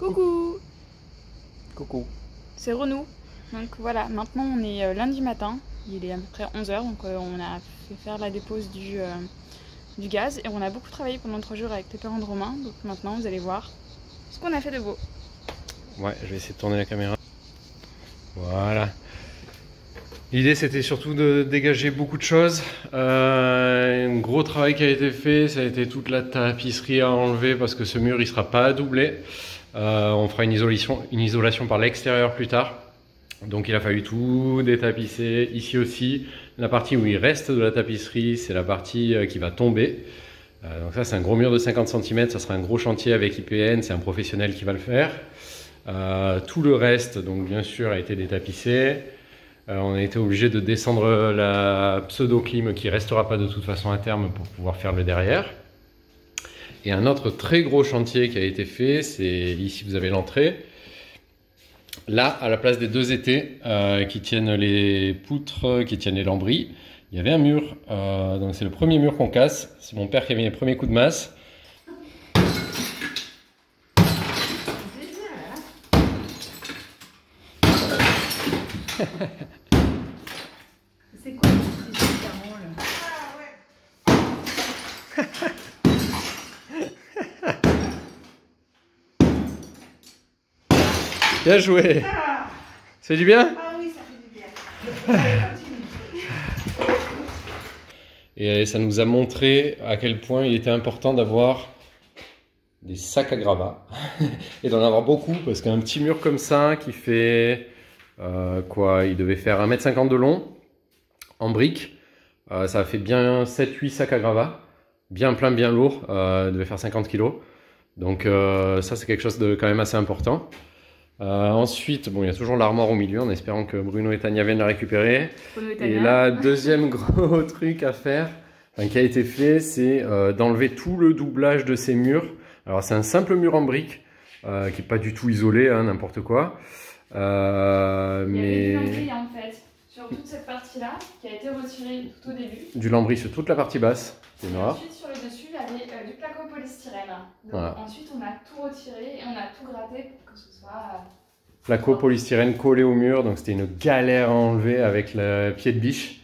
Coucou, Coucou. c'est Renou. Donc voilà, maintenant on est lundi matin, il est à peu près 11 h, donc on a fait faire la dépose du gaz et on a beaucoup travaillé pendant 3 jours avec les parents de Romain. Donc maintenant vous allez voir ce qu'on a fait de beau. Ouais, je vais essayer de tourner la caméra. Voilà. L'idée c'était surtout de dégager beaucoup de choses. Un gros travail qui a été fait, ça a été toute la tapisserie à enlever parce que ce mur il sera pas doublé. On fera une isolation par l'extérieur plus tard. Donc il a fallu tout détapisser. Ici aussi, la partie où il reste de la tapisserie, c'est la partie qui va tomber. Donc ça c'est un gros mur de 50 cm, ça sera un gros chantier avec IPN, c'est un professionnel qui va le faire. Tout le reste, donc bien sûr, a été détapissé. On a été obligé de descendre la pseudo-clim qui restera pas de toute façon à terme pour pouvoir faire le derrière. Et un autre très gros chantier qui a été fait, c'est ici vous avez l'entrée. Là, à la place des deux étais qui tiennent les poutres, qui tiennent les lambris, il y avait un mur. Donc c'est le premier mur qu'on casse. C'est mon père qui a mis les premiers coups de masse. C'est quoi ce petit carreau là? Bien joué. Ça fait du bien? Ah oui, ça fait du bien. Et ça nous a montré à quel point il était important d'avoir des sacs à gravats et d'en avoir beaucoup parce qu'un petit mur comme ça qui fait il devait faire 1,50 m de long en briques, ça a fait bien 7-8 sacs à gravats, bien plein, bien lourd, devait faire 50 kg. Donc ça c'est quelque chose de quand même assez important. Ensuite, bon, il y a toujours l'armoire au milieu en espérant que Bruno et Tania viennent la récupérer. Et là, deuxième gros truc à faire, qui a été fait, c'est d'enlever tout le doublage de ces murs. Alors c'est un simple mur en briques qui n'est pas du tout isolé, hein, n'importe quoi. Il y avait du lambris en fait, sur toute cette partie-là, qui a été retirée tout au début. Du lambris sur toute la partie basse, c'est noir. Ensuite, sur le dessus, il y avait du placo polystyrène. Donc Voilà. ensuite, on a tout retiré et on a tout gratté pour que ce soit... Placo polystyrène collé au mur, donc c'était une galère à enlever avec le pied de biche.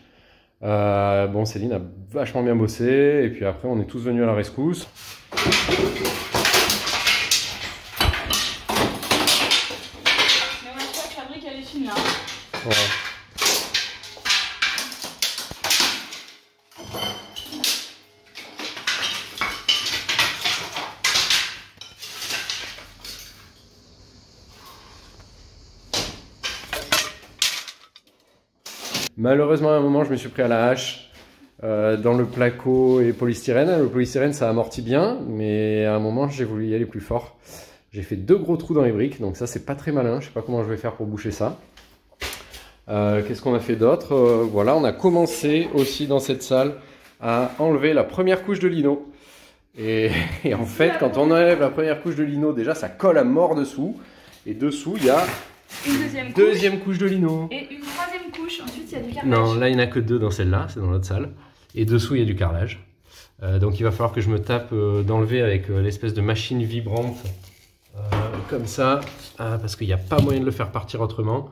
Bon, Céline a vachement bien bossé, et puis après on est tous venus à la rescousse. Mais ouais, je fabrique elle est fine là. Ouais. Malheureusement, à un moment, je me suis pris à la hache dans le placo et polystyrène. Le polystyrène, ça amortit bien, mais à un moment, j'ai voulu y aller plus fort. J'ai fait 2 gros trous dans les briques, donc ça, c'est pas très malin. Je sais pas comment je vais faire pour boucher ça. Qu'est-ce qu'on a fait d'autre? Voilà, on a commencé aussi dans cette salle à enlever la première couche de lino. Et en fait, quand on enlève la première couche de lino, déjà, ça colle à mort dessous. Et dessous, il y a Une deuxième couche de lino. et une troisième couche. Ensuite, il y a du carrelage. Non, là il n'y en a que 2 dans celle-là, c'est dans l'autre salle. Et dessous il y a du carrelage. Donc il va falloir que je me tape d'enlever avec l'espèce de machine vibrante comme ça, parce qu'il n'y a pas moyen de le faire partir autrement.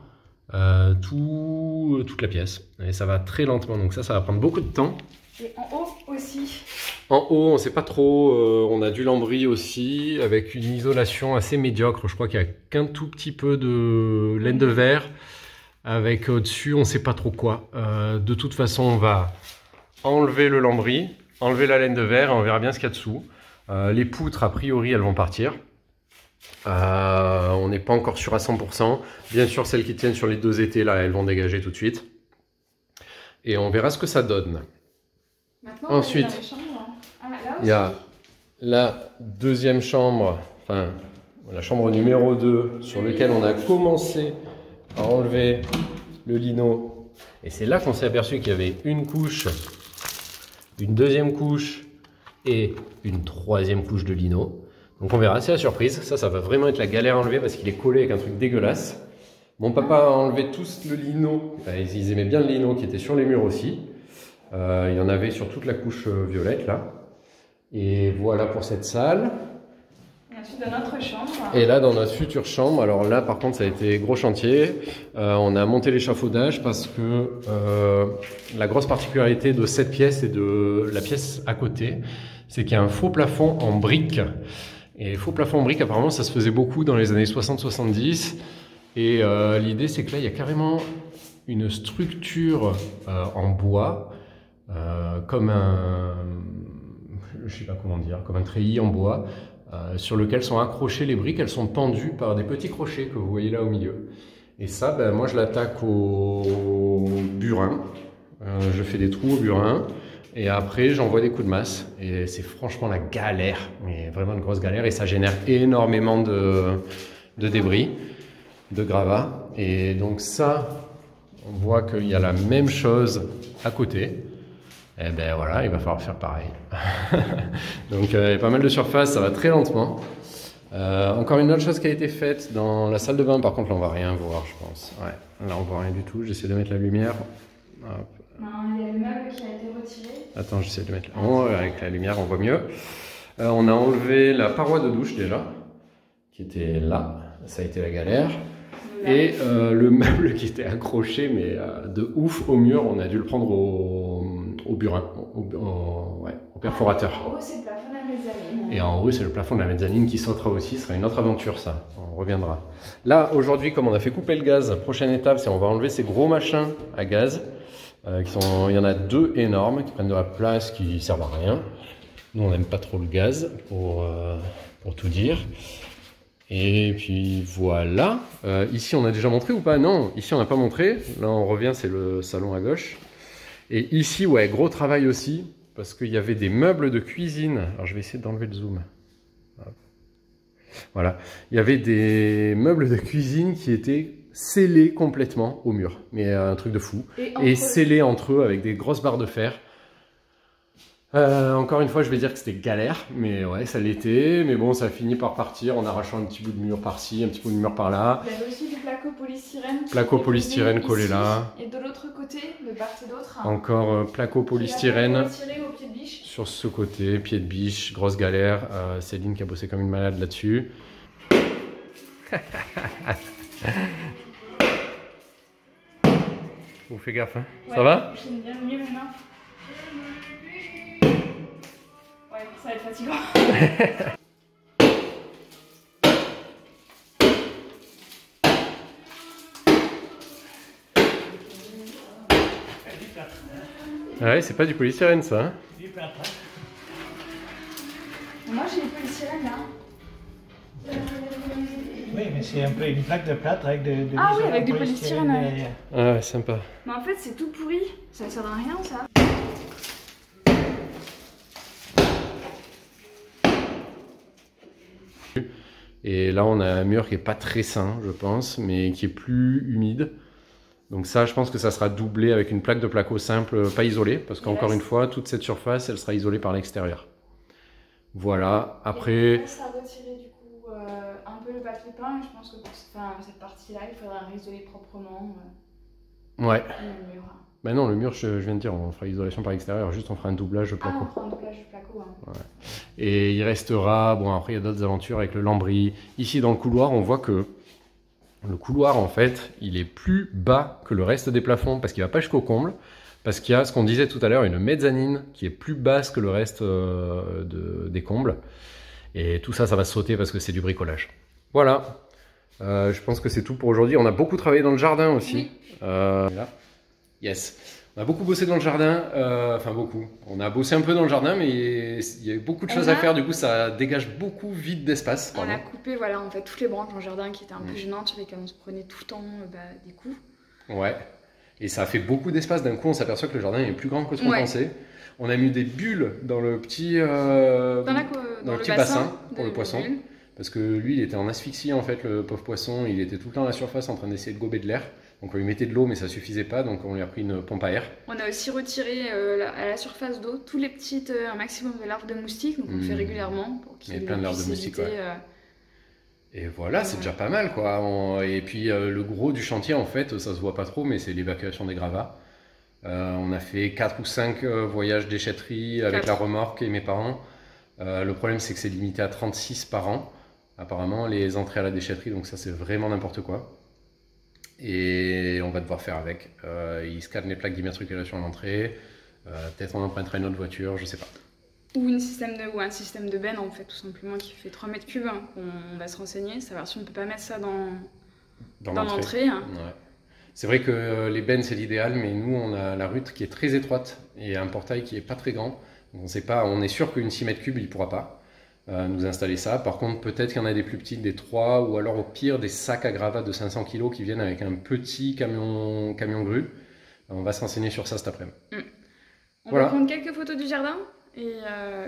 Toute la pièce. Et ça va très lentement, donc ça va prendre beaucoup de temps. Et en haut aussi. En haut, on ne sait pas trop, on a du lambris aussi, avec une isolation assez médiocre. Je crois qu'il n'y a qu'un tout petit peu de laine de verre. Avec au-dessus, on ne sait pas trop quoi. De toute façon, on va enlever le lambris, enlever la laine de verre, et on verra bien ce qu'il y a dessous. Les poutres, a priori, elles vont partir. On n'est pas encore sûr à 100%. Bien sûr, celles qui tiennent sur les 2 étais, là, elles vont dégager tout de suite. Et on verra ce que ça donne. Maintenant, Ensuite, il y a la deuxième chambre, enfin, la chambre numéro 2, sur laquelle on a commencé à enlever le lino. Et c'est là qu'on s'est aperçu qu'il y avait une couche, une deuxième couche et une troisième couche de lino. Donc on verra, c'est la surprise. Ça va vraiment être la galère à enlever parce qu'il est collé avec un truc dégueulasse. Mon papa a enlevé tout le lino, enfin, ils aimaient bien le lino qui était sur les murs aussi. Il y en avait sur toute la couche violette là. Et voilà pour cette salle. Et au-dessus de notre chambre. Et là, dans notre future chambre, alors là, par contre, ça a été gros chantier. On a monté l'échafaudage parce que la grosse particularité de cette pièce et de la pièce à côté, c'est qu'il y a un faux plafond en briques. Et faux plafond en briques, apparemment, ça se faisait beaucoup dans les années 60-70. Et l'idée, c'est que là, il y a carrément une structure en bois, comme un... je sais pas comment dire, comme un treillis en bois, sur lequel sont accrochées les briques. Elles sont tendues par des petits crochets que vous voyez là au milieu. Et ça, ben, moi je l'attaque au burin. Je fais des trous au burin. Et après, j'envoie des coups de masse. Et c'est franchement la galère, mais vraiment une grosse galère. Et ça génère énormément de débris, de gravats. Et donc ça, on voit qu'il y a la même chose à côté. Et ben voilà, il va falloir faire pareil. Donc il y a pas mal de surface, ça va très lentement. Encore une autre chose qui a été faite dans la salle de bain, par contre là on va rien voir je pense. Ouais, là on voit rien du tout, j'essaie de mettre la lumière. Hop. Non, il y a le meuble qui a été retiré. Attends, j'essaie de mettre avec la lumière on voit mieux. On a enlevé la paroi de douche déjà, qui était là, ça a été la galère. Et le meuble qui était accroché, mais de ouf au mur, on a dû le prendre au burin, au perforateur. En haut, c'est le plafond de la mezzanine. Et en haut, c'est le plafond de la mezzanine qui sautera aussi. Ce sera une autre aventure, ça. On reviendra. Là, aujourd'hui, comme on a fait couper le gaz, prochaine étape, c'est on va enlever ces gros machins à gaz. Il y en a deux énormes qui prennent de la place, qui servent à rien. Nous, on n'aime pas trop le gaz, pour tout dire. Et puis voilà, ici on a déjà montré ou pas? Non, ici on n'a pas montré, là on revient, c'est le salon à gauche. Et ici, ouais, gros travail aussi, parce qu'il y avait des meubles de cuisine, alors je vais essayer d'enlever le zoom. Hop. Voilà, il y avait des meubles de cuisine qui étaient scellés complètement au mur, mais un truc de fou, et scellés entre eux avec des grosses barres de fer. Encore une fois, je vais dire que c'était galère, mais ouais, ça l'était. Mais bon, ça a fini par partir en arrachant un petit bout de mur par-ci, un petit bout de mur par-là. Il y avait aussi du placo polystyrène. Placo polystyrène collé là. Et de l'autre côté, de part et d'autre. Encore placo polystyrène Au pied de biche. sur ce côté, pied de biche, grosse galère. Céline qui a bossé comme une malade là-dessus. Vous faites gaffe, hein. Ouais, ça va? J'aime bien mieux maintenant. Ouais, ça va être fatigant. Ouais, c'est pas du polystyrène ça. Hein. Moi j'ai du polystyrène là. Oui, mais c'est un peu une plaque de plâtre avec de Ah oui, avec du polystyrène. Ouais. Ah ouais, sympa. Mais en fait c'est tout pourri, ça sert à rien ça. Et là, on a un mur qui est pas très sain, je pense, mais qui est plus humide. Donc ça, je pense que ça sera doublé avec une plaque de placo simple, pas isolée, parce qu'encore une fois, toute cette surface, elle sera isolée par l'extérieur. Voilà, après... Ça a retiré du coup un peu le papier peint, et je pense que pour cette partie-là, il faudra réisoler proprement Ouais. le mur. Ben non, le mur, je viens de dire, on fera isolation par l'extérieur, juste on fera un doublage de placo. Ah, on fera un doublage de placo. Hein. Ouais. Et il restera, bon après il y a d'autres aventures avec le lambris. Ici dans le couloir, on voit que le couloir en fait, il est plus bas que le reste des plafonds parce qu'il va pas jusqu'au comble. Parce qu'il y a ce qu'on disait tout à l'heure, une mezzanine qui est plus basse que le reste des combles. Et tout ça, ça va sauter parce que c'est du bricolage. Voilà, je pense que c'est tout pour aujourd'hui. On a beaucoup travaillé dans le jardin aussi. Oui. Là. Yes. On a beaucoup bossé dans le jardin, enfin beaucoup. On a bossé un peu dans le jardin, mais il y a beaucoup de choses à faire. Du coup, ça dégage beaucoup vite d'espace. On a coupé, voilà, en fait, toutes les branches dans le jardin qui étaient un peu gênantes, sur lesquelles on se prenait tout le temps des coups. Ouais. Et ça a fait beaucoup d'espace. D'un coup, on s'aperçoit que le jardin est plus grand que ce qu'on pensait. On a mis des bulles dans le petit, dans le petit bassin pour le poisson. Parce que lui, il était en asphyxie, en fait, le pauvre poisson. Il était tout le temps à la surface en train d'essayer de gober de l'air. Donc on lui mettait de l'eau, mais ça suffisait pas, donc on lui a pris une pompe à air. On a aussi retiré à la surface d'eau tous les petites, un maximum de larves de moustiques, donc on le fait régulièrement pour qu'il y ait plein de larves de moustiques. Et voilà, c'est déjà pas mal, quoi. Et puis le gros du chantier, en fait, ça se voit pas trop, mais c'est l'évacuation des gravats. On a fait 4 ou 5 voyages déchetterie avec la remorque et mes parents. Le problème, c'est que c'est limité à 36 par an. apparemment, les entrées à la déchetterie, donc ça c'est vraiment n'importe quoi. Et on va devoir faire avec. Ils scannent les plaques d'immatriculation à l'entrée, peut-être on empruntera une autre voiture, je sais pas. Ou, un système de benne, en fait, tout simplement, qui fait 3 mètres cubes. Hein. On va se renseigner, savoir si on peut pas mettre ça dans l'entrée. Hein. Ouais. C'est vrai que les bennes c'est l'idéal, mais nous on a la route qui est très étroite et un portail qui est pas très grand. Donc on sait pas, on est sûr qu'une 6 mètres cubes il pourra pas nous installer ça. Par contre peut-être qu'il y en a des plus petites, des 3 ou alors au pire des sacs à gravats de 500 kg qui viennent avec un petit camion grue. On va se renseigner sur ça cet après-midi. On va prendre quelques photos du jardin et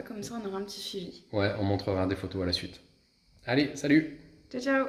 comme ça on aura un petit suivi. Ouais, on montrera des photos à la suite. Allez, salut! Ciao ciao!